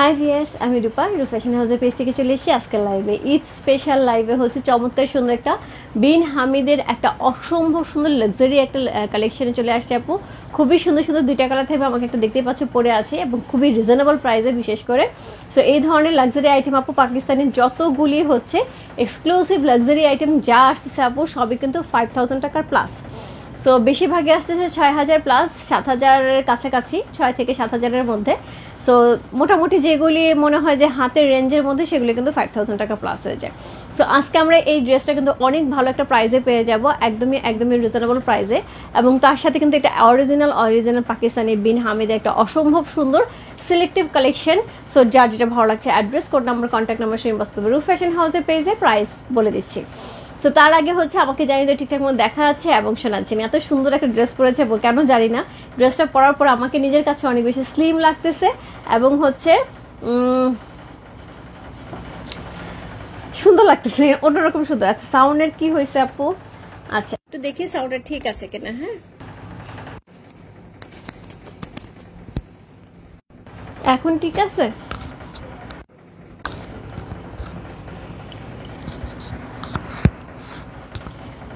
High viewers, আমি রূপা fashion হাউসের page থেকে চলে এসেছি আজকের লাইভে। ঈদ স্পেশাল লাইভে হচ্ছে চমৎকার সুন্দর একটা বিন হামিদের একটা অসম্ভব সুন্দর লাক্সারি একটা কালেকশনে চলে আসছে আপু। খুবই সুন্দর সুন্দর দুইটা কালার থাকবে, আমাকে একটা দেখতে পাচ্ছ পরে আছে এবং খুবই রিজনেবল প্রাইসে বিশেষ করে। সো এই ধরনের লাক্সারি আইটেম আপু পাকিস্তানি যতগুলি হচ্ছে এক্সক্লুসিভ লাক্সারি আইটেম যা আসতেছে আপু সবই কিন্তু 5000 টাকার প্লাস। সো বেশিরভাগই আসতেছে 6000 প্লাস, 7000-এর কাছাকাছি, 6 থেকে 7000-এর মধ্যে। সো মোটামুটি যেগুলি মনে হয় যে হাতের রেঞ্জের মধ্যে সেগুলি কিন্তু 5000 টাকা প্লাস হয়ে যায়। সো আজকে আমরা এই ড্রেসটা কিন্তু অনেক ভালো একটা প্রাইসে পেয়ে যাব, একদমই রিজনেবল প্রাইসে। এবং তার সাথে কিন্তু এটা অরিজিনাল পাকিস্তানি বিন হামিদের একটা অসম্ভব সুন্দর সিলেক্টিভ কালেকশন। সো যার যেটা ভালো লাগছে address, code number, contact number সেই বাস্তবে রূপ ফ্যাশন হাউসের পেজে প্রাইস বলে দিচ্ছি। সো তার আগে হচ্ছে আমাকে জানি তো ঠিকঠাক মতো দেখা যাচ্ছে এবং শোনাচ্ছি না। এত সুন্দর একটা ড্রেস পরেছে কেন জানি না, ড্রেসটা পরার পর আমাকে নিজের কাছে অনেক বেশি স্লিম লাগতেছে এবং হচ্ছে সুন্দর লাগতেছে, অন্যরকম সুন্দর। আচ্ছা সাউন্ডের কি হয়েছে আপু? আচ্ছা একটু দেখি সাউন্ডের ঠিক আছে কিনা। হ্যাঁ এখন ঠিক আছে।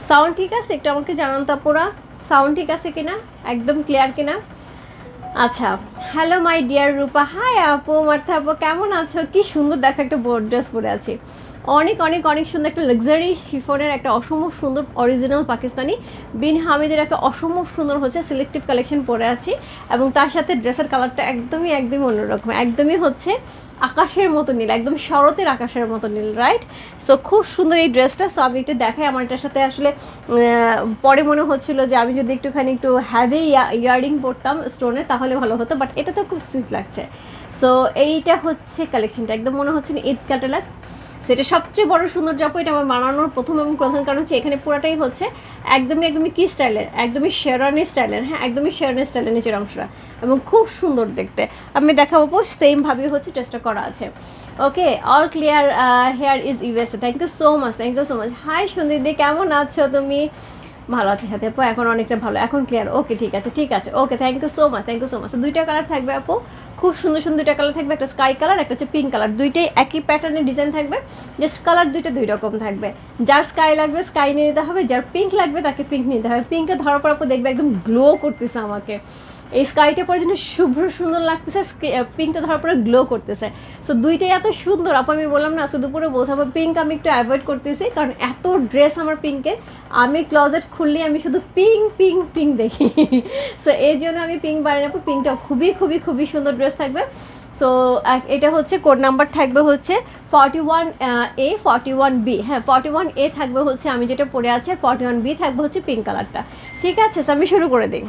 সাউন্ড ঠিক আছে? একটু আমাকে জানান তো আপুরা, সাউন্ড ঠিক আছে কিনা, একদম ক্লিয়ার কিনা। আচ্ছা, hello my dear Rupa. Hi আপু, মার্থা আপু, কেমন আছো? কি সুন্দর দেখো একটা বোর্ড ড্রেস পরে আছি, অনেক অনেক অনেক সুন্দর একটা লাক্সারি শিফনের একটা অসম্ভব সুন্দর অরিজিনাল পাকিস্তানি বিন হামিদের একটা অসম্ভব সুন্দর হচ্ছে সিলেক্টিভ কালেকশন পরে আছি। এবং তার সাথে ড্রেসের কালারটা একদমই অন্যরকম, একদমই হচ্ছে আকাশের মতো নীল, একদম শরতের আকাশের মতো নীল, রাইট? সো খুব সুন্দর এই ড্রেসটা। সো আমি একটু দেখাই, আমার এটার সাথে আসলে পরে মনে হচ্ছিল যে আমি যদি একটু হ্যাভি ইয়ারিং পরতাম স্টোনের তাহলে ভালো হতো, বাট এটা তো খুব সুইট লাগছে। সো এইটা হচ্ছে কালেকশনটা, একদম মনে হচ্ছে না ঈদ ক্যাটালগ। সেটা সবচেয়ে বড় সুন্দর যাপো, এটা আমার বানানোর প্রথম এবং প্রধান কারণ হচ্ছে এখানে পুরোটাই হচ্ছে একদমই কি স্টাইলের, একদমই শেরওয়ানি স্টাইলের। হ্যাঁ একদমই শেরওয়ানি স্টাইলের নিচের অংশটা, এবং খুব সুন্দর দেখতে। আমি দেখাবো সেমভাবেই হচ্ছে টেস্টটা করা আছে। Okay, all clear here is USA. Thank you so much, thank you so much. Hi Sandeep, কেমন আছো তুমি? ভালো আছে সাথে আপু, এখন অনেকটা ভালো, এখন ক্লিয়ার। ওকে ঠিক আছে, okay thank you so much, thank you so much. দুইটা কালার থাকবে আপু, খুব সুন্দর সুন্দর দুইটা কালার থাকবে, একটা স্কাই কালার, একটা হচ্ছে পিঙ্ক কালার। দুইটাই একই প্যাটার্নের ডিজাইন থাকবে, জাস্ট কালার দুই রকম থাকবে। যার স্কাই লাগবে স্কাই নিয়ে নিতে হবে, যার পিঙ্ক লাগবে তাকে পিঙ্ক নিতে হবে। পিঙ্কটা ধরার পর আপু দেখবে একদম গ্লো করতেছে আমাকে, এই স্কাইটা পরে যেন শুভ্র সুন্দর লাগতেছে, পিঙ্কটা ধরার পরে গ্লো করতেছে। সো দুইটাই এত সুন্দর আপু, আমি বললাম না দুপুরে বলছিলাম পিঙ্ক আমি একটু অ্যাভয়েড করতেছি, কারণ এত ড্রেস আমার পিঙ্কের, আমি ক্লোজেট খুললে আমি শুধু পিঙ্ক দেখি। সো এই জন্য আমি পিঙ্ক বানিয়ে নেবো। পিঙ্কটা খুবই সুন্দর ড্রেস থাকবে। সো এটা হচ্ছে কোড নাম্বার থাকবে হচ্ছে 41A 41B। হ্যাঁ 41A থাকবে হচ্ছে আমি যেটা পরে আছে, 41B থাকবে হচ্ছে পিঙ্ক কালারটা। ঠিক আছে, সো আমি শুরু করে দিই,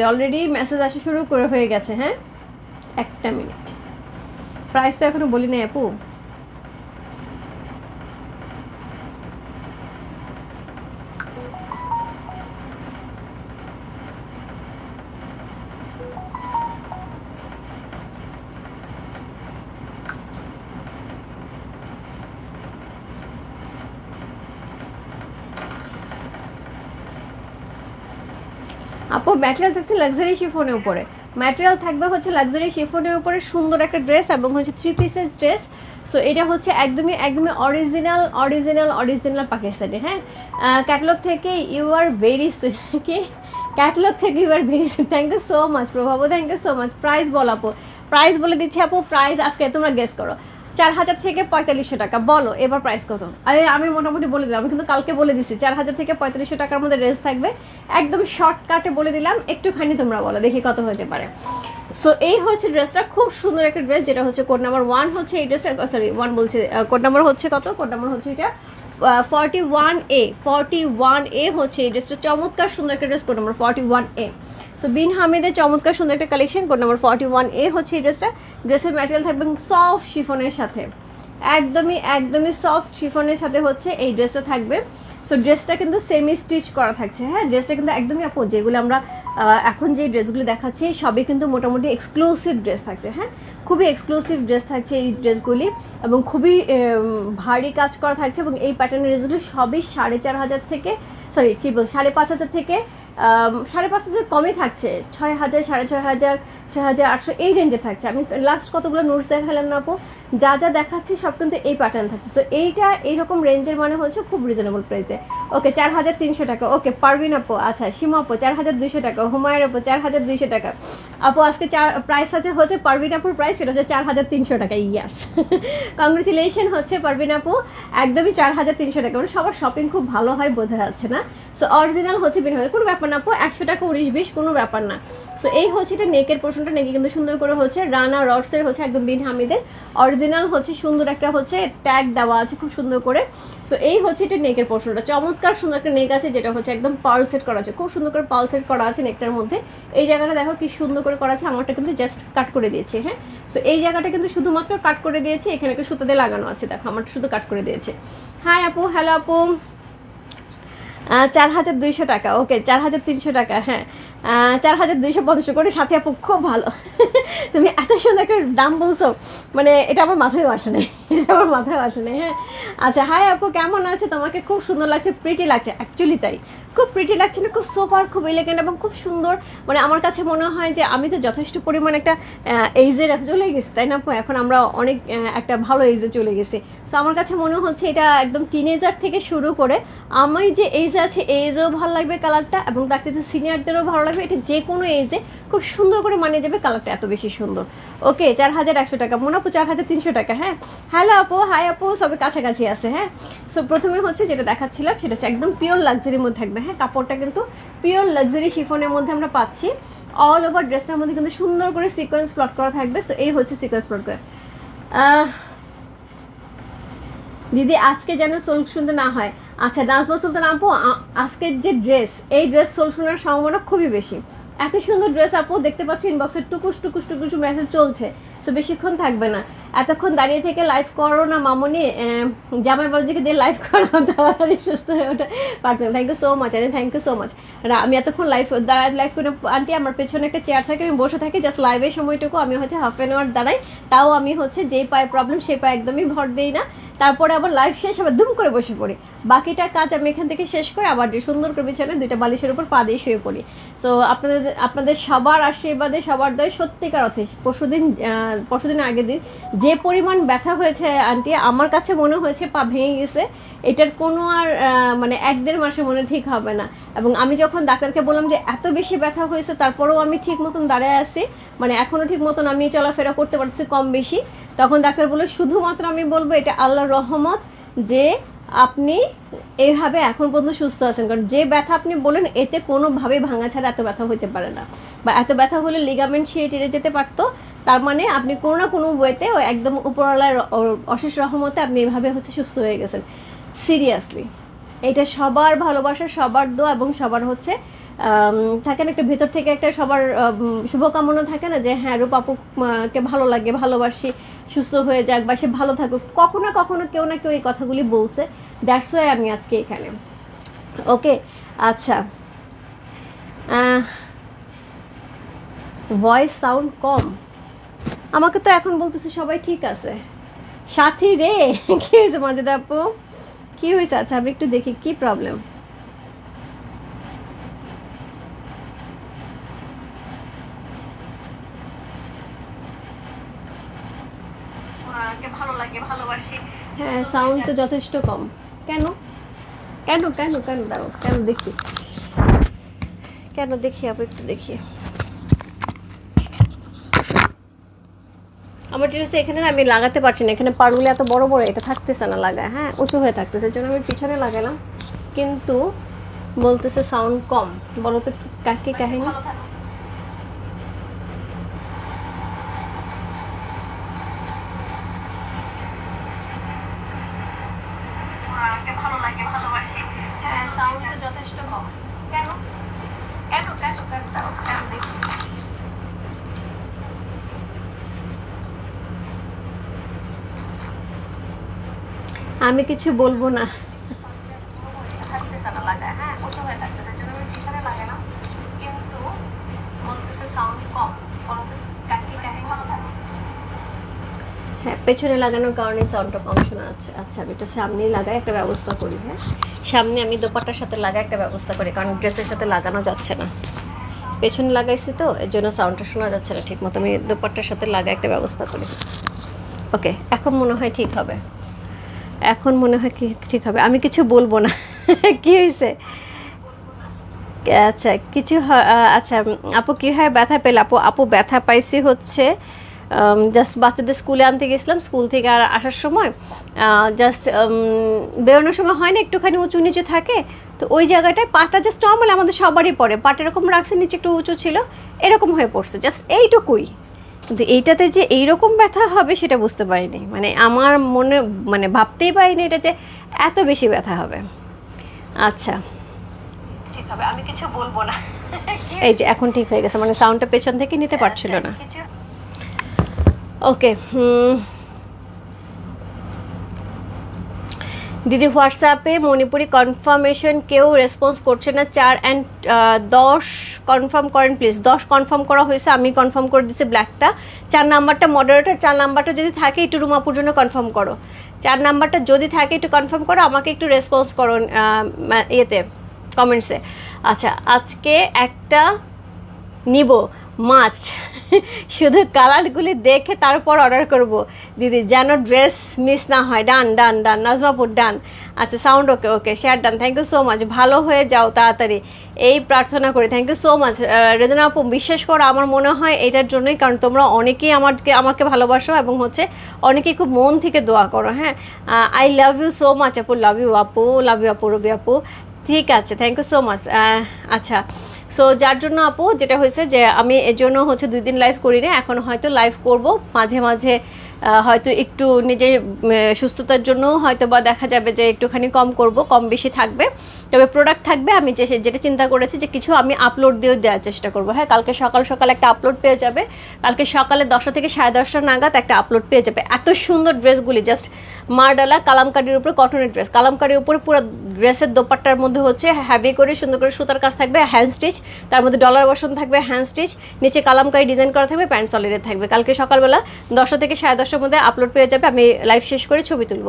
অলরেডি মেসেজ আসা শুরু হয়ে গেছে। হ্যাঁ একটা মিনিট, প্রাইস তো এখনো বলি নাই আপু। আপু ম্যাটেরিয়াল থাকছে লাক্সারি শিফনের উপরে, ম্যাটেরিয়াল থাকবে হচ্ছে লাক্সারি শিফনের উপরে সুন্দর একটা ড্রেস এবং হচ্ছে 3 পিসেস ড্রেস। সো এটা হচ্ছে একদমই অরিজিনাল পাকিস্তানি। হ্যাঁ ক্যাটালগ থেকে ইউ আর ভেরি কি ক্যাটালগ থেকে you are very thank you so much Prabhab, thank you so much. Price বল আপু, প্রাইস বলে দিচ্ছি আপু। প্রাইস আজকে তোমরা গেস করো, 4000 থেকে 4500 টাকা। বলো এবার প্রাইস কত? আরে আমি মোটামুটি বলে দিলাম, আমি কিন্তু কালকে বলে দিচ্ছি 4000 থেকে 4500 টাকার মধ্যে রেঞ্জ থাকবে, একদম শর্টকাটে বলে দিলাম। একটুখানি তোমরা বলো দেখি কত হতে পারে। সো এই হচ্ছে ড্রেসটা, খুব সুন্দর একটা ড্রেস, যেটা হচ্ছে কোড নাম্বার 1 হচ্ছে এই ড্রেসটা, সরি 1 বলছে, কোড নাম্বার হচ্ছে কত? কোড নাম্বার হচ্ছে এটা 41A হচ্ছে এই ড্রেসটা। চমৎকার সুন্দর একটা ড্রেস, কোড নাম্বার 41A। সো বিন হামিদের চমৎকার সুন্দর একটা কালেকশন, কোড নাম্বার 41A হচ্ছে এই ড্রেসটা। ড্রেসের ম্যাটেরিয়াল থাকবে সফট শিফনের সাথে, একদমই সফট শিফনের সাথে হচ্ছে এই ড্রেসটা থাকবে। সো ড্রেসটা কিন্তু সেমি স্টিচ করা থাকছে। হ্যাঁ ড্রেসটা কিন্তু একদমই আপু, যেগুলো আমরা এখন যে ড্রেসগুলো দেখাচ্ছি সবই কিন্তু মোটামুটি এক্সক্লুসিভ ড্রেস থাকছে। হ্যাঁ খুবই এক্সক্লুসিভ ড্রেস থাকছে এই ড্রেসগুলি, এবং খুবই ভারী কাজ করা থাকছে। এবং এই প্যাটার্নের ড্রেসগুলি সবই 4500 থেকে, সরি কি বলছি 5500 থেকে 5500 কমই থাকছে, 6000, 6500, 4800 এই রেঞ্জে থাকছে। আমি লাস্ট কতগুলো নোটস দেখালাম না আপু, যা যা দেখাচ্ছি সব কিন্তু এই প্যাটার্ন থাকছে। সো এইটা এইরকম রেঞ্জের মানে হচ্ছে খুব রিজনেবল প্রাইসে। ওকে 4300 টাকা। ওকে পারভিন আপু, আচ্ছা সীমা আপু 4200 টাকা, হুমায়ের আপু 4200 টাকা। আপু আজকে প্রাইস আছে হচ্ছে পারভিন আপুর প্রাইস সেটা হচ্ছে 4300 টাকা। ইয়াস কংগ্রেচুলেশন হচ্ছে পারভিন আপু, একদমই 4300 টাকা। মানে সবার শপিং খুব ভালো হয় বোঝা যাচ্ছে না। সো অরিজিনাল হচ্ছে বিন কোনো ব্যাপার না আপু, 100 টাকা 19-20 কোনো ব্যাপার না। সো এই হচ্ছে এটা নেকের পোর্শনটা, নেকে কিন্তু সুন্দর করে হচ্ছে রানা রডসের হচ্ছে একদম বিন হামিদের অরিজিনাল হচ্ছে সুন্দর একটা হচ্ছে ট্যাগ দেওয়া আছে খুব সুন্দর করে। সো এই হচ্ছে এটা নেকের পোর্শনটা, চমৎকার সুন্দর একটা নেক আছে যেটা হচ্ছে একদম পার্ল সেট করা আছে, খুব সুন্দর করে পার্ল সেট করা আছে নেকটার মধ্যে। এই জায়গাটা দেখো কি সুন্দর করে করা আছে, আমারটা কিন্তু জাস্ট কাট করে দিয়েছে। হ্যাঁ, সো এই জায়গাটা কিন্তু শুধুমাত্র কাট করে দিয়েছে, এখানে একটা সুতো দিয়ে লাগানো আছে, দেখো আমারটা শুধু কাট করে দিয়েছে। হাই আপু, হ্যালো আপু, 4200 টাকা। ওকে 4300 টাকা। হ্যাঁ 4250 করে। সাথে আপু খুব ভালো তুমি এত সুন্দর একটা দাম বলছো, মানে এটা আমার মাথায় আসে নাই, এটা আমার মাথায় আসে নাই। হ্যাঁ আচ্ছা, হাই আপু কেমন আছে? তোমাকে খুব সুন্দর লাগছে, প্রিটি লাগছে। অ্যাকচুয়ালি তাই, খুব প্রিটি লাগছে না, খুব সোফার, খুব এলিগেন্ট এবং খুব সুন্দর। মানে আমার কাছে মনে হয় যে আমি তো যথেষ্ট পরিমাণ একটা এইজের চলে গেছি, তাই না আপু? এখন আমরা অনেক একটা ভালো এইজে চলে গেছি। সো আমার কাছে মনে হচ্ছে এটা একদম টিনেজার থেকে শুরু করে আমি যে এইজে আছে এইজেও ভালো লাগবে কালারটা, এবং তার সাথে সিনিয়রদেরও ভালো লাগবে। এটা যে কোনো এইজে খুব সুন্দর করে মানিয়ে যাবে, কালারটা এত বেশি সুন্দর। ওকে 4100 টাকা। মনে আপু 4300 টাকা। হ্যাঁ হ্যালো আপু, হাই আপু, সবে কাছাকাছি আছে। হ্যাঁ সো প্রথমে হচ্ছে যেটা দেখাচ্ছিলাম সেটা হচ্ছে একদম পিওর লাক্সারির মধ্যে থাকবে। হ্যাঁ কাপড়টা কিন্তু পিওর লাক্সারি শিফনের মধ্যে আমরা পাচ্ছি। অল ওভার ড্রেসটার মধ্যে কিন্তু সুন্দর করে সিকোয়েন্স প্লট করা থাকবে। সো এই হচ্ছে সিকোয়েন্স প্লট করে। দিদি আজকে যেন সোল শুনতে না হয়। আচ্ছা নাজমা সুলতান আপু, আজকের যে ড্রেস, এই ড্রেস সোল শোনার সম্ভাবনা খুবই বেশি। এত সুন্দর ড্রেস আপু, দেখতে পাচ্ছি ইনবক্সে টুকুস টুকুস টুকুস মেসেজ চলছে। সো বেশিক্ষণ থাকবে না, এতক্ষণ দাঁড়িয়ে থেকে লাইভ করো না মামনি, জামাই বাবুজিকে দিয়ে লাইভ করো, তাড়াতাড়ি সুস্থ হয়ে ওঠে পারতেন। থ্যাংক ইউ সো মাচ, আরে থ্যাংক ইউ সো মাচ। আমি এতক্ষণ লাইভ করে আন্টি আমার পেছনে একটা চেয়ার থাকে, আমি বসে থাকি জাস্ট লাইভের সময়টুকু আমি হচ্ছে হাফ অ্যান আওয়ার দাঁড়াই, তাও আমি হচ্ছে যেই পায়ে প্রবলেম সেই পায়ে একদমই ভর দিই না। তারপরে আবার লাইভ শেষ আবার দুম করে বসে পড়ি, বাকিটা কাজ আমি এখান থেকে শেষ করে আবার সুন্দর করে বিছানায় দুইটা বালিশের উপর পা দিয়ে শুয়ে পড়ি। সো আপনাদের সবার আশীর্বাদে, সবার দয়, সত্যিকার অর্থে পরশুদিন আগের দিন যে পরিমাণ ব্যথা হয়েছে আন্টি, আমার কাছে মনে হয়েছে পা ভেঙে গেছে। এটার কোনো আর মানে 1-1.5 মাসে মনে ঠিক হবে না। এবং আমি যখন ডাক্তারকে বললাম যে এত বেশি ব্যথা হয়েছে, তারপরেও আমি ঠিক মতন দাঁড়ায় আছি, মানে এখনও ঠিক মতন আমি চলাফেরা করতে পারছি কম বেশি, তখন ডাক্তার বললো শুধুমাত্র আমি বলবো এটা আল্লাহর রহমত যে আপনি এইভাবে এখন পর্যন্ত সুস্থ আছেন। কারণ যে ব্যথা আপনি বলেন এতে কোনোভাবেই ভাঙা ছাড়া এত ব্যথা হতে পারে না, বা এত ব্যথা হলে লিগামেন্ট ছিঁড়ে টেরে যেতে পারতো। তার মানে আপনি কোনো না কোনো ওয়েতে একদম উপরওয়ালার অশেষ রহমতে আপনি এইভাবে হচ্ছে সুস্থ হয়ে গেছেন। সিরিয়াসলি এটা সবার ভালোবাসা, সবার দোয়া এবং সবার হচ্ছে থাকে না একটা ভিতর থেকে একটা সবার শুভকামনা থাকে না যে হ্যাঁ রূপাপুকে ভালো লাগে, ভালোবাসি, সুস্থ হয়ে যাক বা সে ভালো থাকুক। কখনো কখনো কেউ না কেউ এই কথাগুলি বলছে, দ্যাটস ওয়াই আমি আজকে এখানে। ওকে আচ্ছা, ভয়েস সাউন্ড কম, আমাকে তো এখন বলতেছে সবাই ঠিক আছে। সাথী রে কী হয়েছে মজাদা আপু, কী হয়েছে? আচ্ছা আমি একটু দেখি কি প্রবলেম। ভালো লাগে, ভালোবাসি। হ্যাঁ সাউন্ড তো যথেষ্ট কম। কেন কেন কেন কেন দাঁড়ো, কেন দেখি, কেন দেখি আপু একটু দেখি। আমার জিনিস এখানে না আমি লাগাতে পারছি না, এখানে পাড়গুলো এত বড় বড়, এটা থাকতেছে না লাগায়। হ্যাঁ উঁচু হয়ে থাকতেছে, এর জন্য আমি পিছনে লাগালাম, কিন্তু বলতেছে সাউন্ড কম। বলো তো কি কাহিনী? ভালো লাগে, ভালোবাসি। হ্যাঁ সাউন্ড তো যথেষ্ট কম। কেন কেন কেন কেন দাও, কেন দেখি। আমি কিছু বলবো না, থাকতেছে না লাগায়। হ্যাঁ উঁচু হয়ে থাকতেছে, এর জন্য আমি পিছনে লাগালাম, কিন্তু বলতেছে সাউন্ড কম। বলো তো কাকি কাহিনী। ভালো থাকে। হ্যাঁ পেছনে লাগানোর কারণে সাউন্ডটা কম শোনা যাচ্ছে। আচ্ছা আমি এটা সামনেই লাগাই একটা ব্যবস্থা করি। হ্যাঁ সামনে আমি দোপাট্টার সাথে লাগাই একটা ব্যবস্থা করি, কারণ ড্রেসের সাথে লাগানো যাচ্ছে না। পেছনে লাগাইছি তো এর জন্য সাউন্ডটা শোনা যাচ্ছে না ঠিক মতো। আমি দোপাট্টার সাথে লাগা একটা ব্যবস্থা করি। ওকে, এখন মনে হয় ঠিক হবে, এখন মনে হয় কি ঠিক হবে। আমি কিছু বলবো না। কি হয়েছে? আচ্ছা কিছু আচ্ছা আপু কী হয় ব্যথা পেলে? আপু ব্যথা পাইছি হচ্ছে জাস্ট বাচ্চাদের স্কুলে আনতে গেছিলাম, স্কুল থেকে আর আসার সময় জাস্ট বেরোনোর সময় হয় না একটুখানি উঁচু নিচু থাকে, তো ওই জায়গাটায় পাটা জাস্ট নর্মালি আমাদের সবারই পড়ে, পাটা এরকম রাখছে, নিচে একটু উঁচু ছিল, এরকম হয়ে পড়ছে জাস্ট এইটুকুই। কিন্তু এইটাতে যে এইরকম ব্যথা হবে সেটা বুঝতে পারিনি, মানে আমার মনে মানে ভাবতেই পারিনি এটা যে এত বেশি ব্যথা হবে। আচ্ছা ঠিক হবে, আমি কিছু বলবো না। এই যে এখন ঠিক হয়ে গেছে, মানে সাউন্ডটা পেছন থেকে নিতে পারছিল না। ওকে দিদি হোয়াটসঅ্যাপে মণিপুরি কনফার্মেশন কেউ রেসপন্স করছে না, 4 and 10 কনফার্ম করেন প্লিজ। 10 কনফার্ম করা হয়েছে, আমি কনফার্ম করে দিচ্ছি ব্ল্যাকটা। 4 নাম্বারটা মডারেটর, 4 নাম্বারটা যদি থাকে একটু রুমাপুর জন্য কনফার্ম করো। 4 নাম্বারটা যদি থাকে একটু কনফার্ম করো, আমাকে একটু রেসপন্স করো ইয়েতে কমেন্টসে। আচ্ছা আজকে একটা নিব মাছ, শুধু কালারগুলি দেখে তারপর অর্ডার করব দিদি, যেন ড্রেস মিস না হয়। ডান ডান ডান নাজমাপুর ডান। আচ্ছা sound okay, okay share done. Thank you so much, ভালো হয়ে যাও তাড়াতাড়ি এই প্রার্থনা করি। Thank you so much Rezna আপু, বিশ্বাস করো আমার মনে হয় এটার জন্যই, কারণ তোমরা অনেকেই আমাকে ভালোবাসো এবং হচ্ছে অনেকেই খুব মন থেকে দোয়া করো। হ্যাঁ I love you so much আপু, লাভ ইউ আপু, লাভ ইউ আপু, রবি আপু। ঠিক আছে থ্যাংক ইউ সো মাচ। আচ্ছা সো যার জন্য আপু যেটা হয়েছে যে আমি এর জন্য হচ্ছে 2 দিন লাইভ করি না, এখন হয়তো লাইভ করব মাঝে মাঝে, হয়তো একটু নিজের সুস্থতার জন্য হয়তো বা দেখা যাবে যে একটুখানি কম করব, কম বেশি থাকবে, তবে প্রোডাক্ট থাকবে। আমি যেটা চিন্তা করেছি যে কিছু আমি আপলোড দিয়েও দেওয়ার চেষ্টা করবো। হ্যাঁ কালকে সকাল সকাল একটা আপলোড পেয়ে যাবে, কালকে সকালে 10টা থেকে 10:30 নাগাদ একটা আপলোড পেয়ে যাবে। এত সুন্দর ড্রেসগুলি, জাস্ট মারডালা কালামকারির উপরে কটনের ড্রেস, কালামকারির উপরে পুরো ড্রেসের দোপাট্টার মধ্যে হচ্ছে হ্যাভি করে সুন্দর করে সুতার কাজ থাকবে, হ্যান্ড স্টিচ, তার মধ্যে ডলার বসান থাকবে, হ্যান্ড স্টিচ, নিচে কালামকারি ডিজাইন করা থাকবে, প্যান্ট সলিডের থাকবে। কালকে সকালবেলা 10টা থেকে 10:30 মধ্যে আপলোড পেয়ে যাবে, আমি লাইভ শেষ করে ছবি তুলব।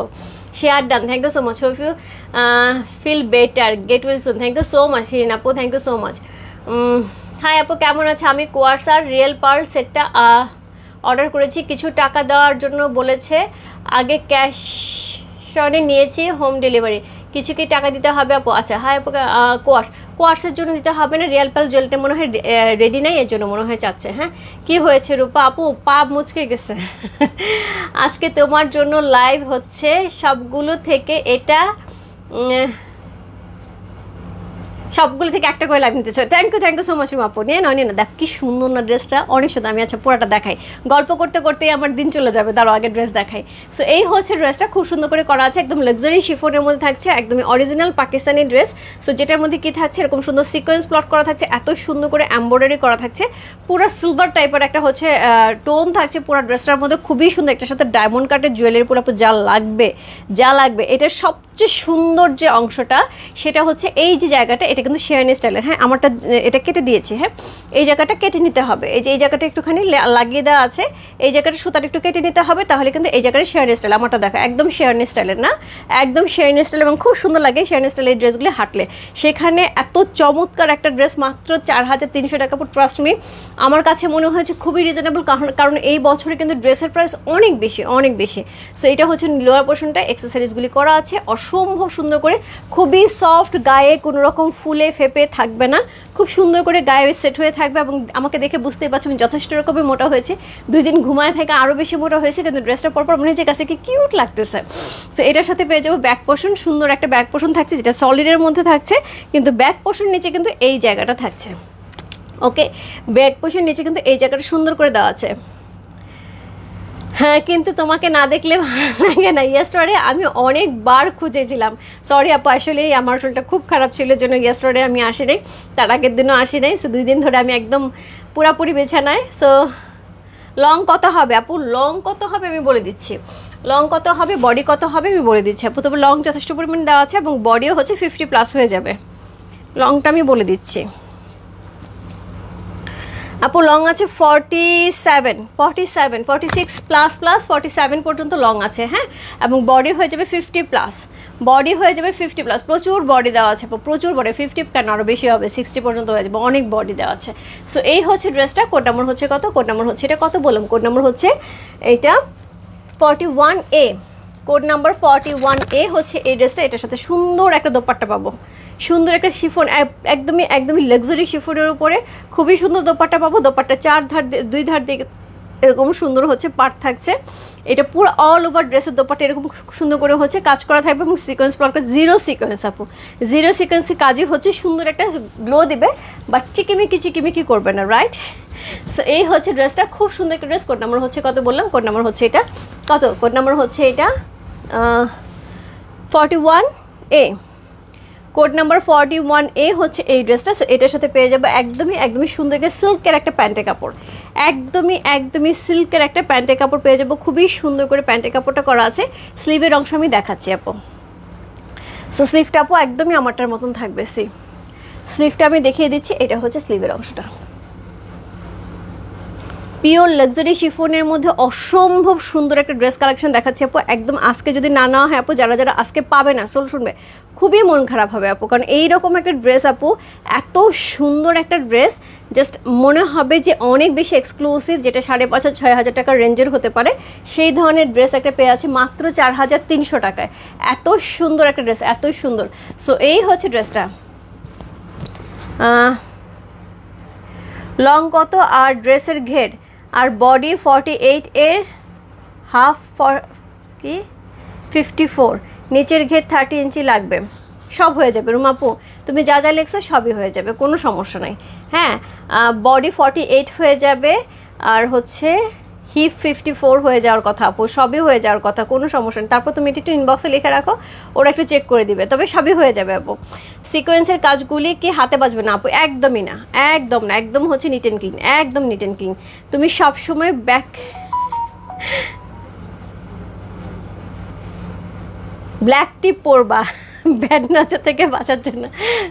Share done, thank you so much. Hope you feel better, get will soon. Thank you so much হিরিন আপু, thank you so much. Hi আপু কেমন আছে? আমি কোয়ার্স আর রিয়েল পার্ল সেটটা অর্ডার করেছি, কিছু টাকা দেওয়ার জন্য বলেছে, আগে ক্যাশ অনে নিয়েছি, হোম ডেলিভারি, কিছু কি টাকা দিতে হবে আপু? আচ্ছা হাই আপু, কোয়ার্সের জন্য দিতে হবে না, রিয়েল পার্ল জুয়েলারিটা মনে হয় রেডি নাই, এর জন্য মনে হয় চাচ্ছে। হ্যাঁ কি হয়েছে রূপা আপু? পা মুচকে গেছে। আজকে তোমার জন্য লাইভ হচ্ছে, সবগুলো থেকে এটা সবগুলো থেকে একটা করে লাইভ নিতে চাই। থ্যাংক ইউ সো মাচ আপু। নিয়ে না দেখ কি সুন্দর না ড্রেসটা, অনেক সুন্দর। আমি আচ্ছা পুরাটা দেখাই, গল্প করতে করতেই আমার দিন চলে যাবে, তারও আগে ড্রেস দেখাই। সো এই হচ্ছে ড্রেসটা, খুব সুন্দর করে করা আছে, একদম লাক্সারি শিফনের মধ্যে থাকছে, একদমই অরিজিনাল পাকিস্তানি ড্রেস। সো যেটার মধ্যে কি থাকছে, এরকম সুন্দর সিকোয়েন্স প্লট করা থাকছে, এত সুন্দর করে এমব্রয়ডারি করা থাকছে, পুরো সিলভার টাইপের একটা হচ্ছে টোন থাকছে পুরো ড্রেসটার মধ্যে, খুবই সুন্দর। এটার সাথে ডায়মন্ড কাটের জুয়েলারি পুরো যা লাগবে। এটার সবচেয়ে সুন্দর যে অংশটা সেটা হচ্ছে এই যে জায়গাটা, এটা কিন্তু শেয়ারনি স্টাইলের। হ্যাঁ আমারটা এটা কেটে দিয়েছি, হ্যাঁ এই জায়গাটা কেটে নিতে হবে, এই জায়গাটা একটুখানি লাগিয়ে দেওয়া আছে, এই জায়গাটা সুতাটা একটু কেটে নিতে হবে, তাহলে কিন্তু এই জায়গাটা শেয়ারনি স্টাইল। আমারটা দেখো একদম শেয়ারনি স্টাইলের, না একদম শেয়ারনি স্টাইল, এবং খুব সুন্দর লাগে শেয়ারনি স্টাইলের ড্রেসগুলি হাঁটলে। সেখানে এত চমৎকার একটা ড্রেস মাত্র 4300 টাকা পর, ট্রাস্ট মি আমার কাছে মনে হয়েছে খুবই রিজনেবল, কারণ এই বছরে কিন্তু ড্রেসের প্রাইস অনেক বেশি। সো এটা হচ্ছে লোয়ার পোর্শনটা অ্যাক্সেসরিজগুলি করা আছে অসম্ভব সুন্দর করে, খুবই সফট, গায়ে কোনো রকম ফুলে ফেপে থাকবে না, খুব সুন্দর করে গায়ে সেট হয়ে থাকবে। এবং আমাকে দেখে বুঝতেই পারছো আমি যথেষ্ট রকমের মোটা হয়েছে, 2 দিন ঘুমায় থেকে আরও বেশি মোটা হয়েছে, কিন্তু ড্রেসটা পরপর মনে হচ্ছে কাছে কি কিউট লাগতেছে। সো এটার সাথে পেয়ে যাবো ব্যাক পোর্শন, সুন্দর একটা ব্যাক পোর্শন থাকছে, যেটা সলিডের মধ্যে থাকছে, কিন্তু ব্যাক পোর্শন নিচে কিন্তু এই জায়গাটা থাকছে। ওকে ব্যাক পোর্শন নিচে কিন্তু এই জায়গাটা সুন্দর করে দেওয়া আছে। হ্যাঁ কিন্তু তোমাকে না দেখলে ভালো লাগে না। ইয়েস্টারডে আমি অনেকবার খুঁজেছিলাম, সরি আপু, আসলেই আমার শরীরটা খুব খারাপ ছিল, জন্য ইয়েস্টারডে আমি আসি নাই, তার আগের দিনও আসি নাই। সো 2 দিন ধরে আমি একদম পুরাপুরি বিছানায়। সো লং কত হবে আপু? লং কত হবে আমি বলে দিচ্ছি, লং কত হবে, বডি কত হবে আমি বলে দিচ্ছি আপু। তবে লং যথেষ্ট পরিমাণে দেওয়া আছে এবং বডিও হচ্ছে 50+ হয়ে যাবে, লংটা আমি বলে দিচ্ছি। আপু লং আছে 47, 47, 46 প্লাস প্লাস 47 পর্যন্ত লং আছে, হ্যাঁ। এবং বডি হয়ে যাবে 50 প্লাস, বডি হয়ে যাবে 50 প্লাস, প্রচুর বডি দেওয়া আছে আপু, প্রচুর বডি, 50 কেন আরও বেশি হবে, 60 পর্যন্ত হয়ে যাবে, অনেক বডি দেওয়া আছে। সো এই হচ্ছে ড্রেসটা। কোড নাম্বার হচ্ছে কত? কোড নাম্বার হচ্ছে এটা, কত বললাম, কোড নাম্বার হচ্ছে এইটা 41A। কোড নাম্বার 41A হচ্ছে এই ড্রেসটা। এটার সাথে সুন্দর একটা দোপাট্টা পাবো, সুন্দর একটা শিফন, একদমই একদমই লাক্সারি শিফনের উপরে খুবই সুন্দর দোপাট্টা পাবো। দোপাট্টা 4 ধার, 2 ধার দিকে এরকম সুন্দর হচ্ছে পার্ট থাকছে। এটা পুরো অল ওভার ড্রেসের দোপাট্টা এরকম সুন্দর করে হচ্ছে কাজ করা থাকবে এবং সিকোয়েন্স প্লটটা জিরো সিকোয়েন্স আপু, জিরো সিকোয়েন্সের কাজই হচ্ছে সুন্দর একটা গ্লো দিবে, বাট চিকিমিকি করবে না, রাইট। সো এই হচ্ছে ড্রেসটা, খুব সুন্দর একটা ড্রেস। কোড নাম্বার হচ্ছে কত বললাম? কোড নাম্বার হচ্ছে এটা কত? কোড নাম্বার হচ্ছে এটা 41A। কোড নাম্বার 41A হচ্ছে এই ড্রেসটা। সো এটার সাথে পেয়ে যাবে একদমই সুন্দর একটা সিল্কের একটা প্যান্টের কাপড়, একদমই সিল্কের একটা প্যান্টের কাপড় পেয়ে যাবো, খুবই সুন্দর করে প্যান্টের কাপড়টা করা আছে। স্লিভের অংশ আমি দেখাচ্ছি আপু। সো স্লিভটা আপু একদমই আমারটার মতন থাকবে। স্লিভটা আমি দেখিয়ে দিচ্ছি, এটা হচ্ছে স্লিভের অংশটা। পিওর লাক্সারি শিফনের মধ্যে অসম্ভব সুন্দর একটা ড্রেস কালেকশন দেখাচ্ছে আপু। একদম আজকে যদি না নেওয়া হয় আপু, যারা যারা আজকে পাবে না সোল শুনবে, খুবই মন খারাপ হবে আপু, কারণ এইরকম একটা ড্রেস আপু, এত সুন্দর একটা ড্রেস, জাস্ট মনে হবে যে অনেক বেশি এক্সক্লুসিভ, যেটা 5,500-6,000 টাকার রেঞ্জের হতে পারে, সেই ধরনের ড্রেস একটা পেয়ে আছে মাত্র 4,300 টাকায়। এত সুন্দর একটা ড্রেস, এত সুন্দর। সো এই হচ্ছে ড্রেসটা। লং কত আর ড্রেসের ঘের আর বডি 48 এর হাফ কি 54, নিচের ঘের 30 ইঞ্চি লাগবে, সব হয়ে যাবে রুমাপু, তুমি যা যা লেখছো সবই হয়ে যাবে, কোনো সমস্যা নাই। হ্যাঁ, বডি 48 হয়ে যাবে আর হচ্ছে হিপ 54 হয়ে যাওয়ার কথা আপু, সবই হয়ে যাওয়ার কথা, কোনো সমস্যা নেই। তারপর তুমি একটু ইনবক্সে লিখে রাখো, ওরা একটু চেক করে দিবে, তবে সবই হয়ে যাবে আপু। সিকোয়েন্সের কাজগুলি কি হাতে বাজবে না আপু? একদমই না, একদম না, একদম হচ্ছে নিট অ্যান্ড ক্লিন, একদম নিট অ্যান্ড ক্লিন। তুমি সবসময় ব্ল্যাক টিপ পরবা ব্যাড নজর থেকে বাঁচার জন্য।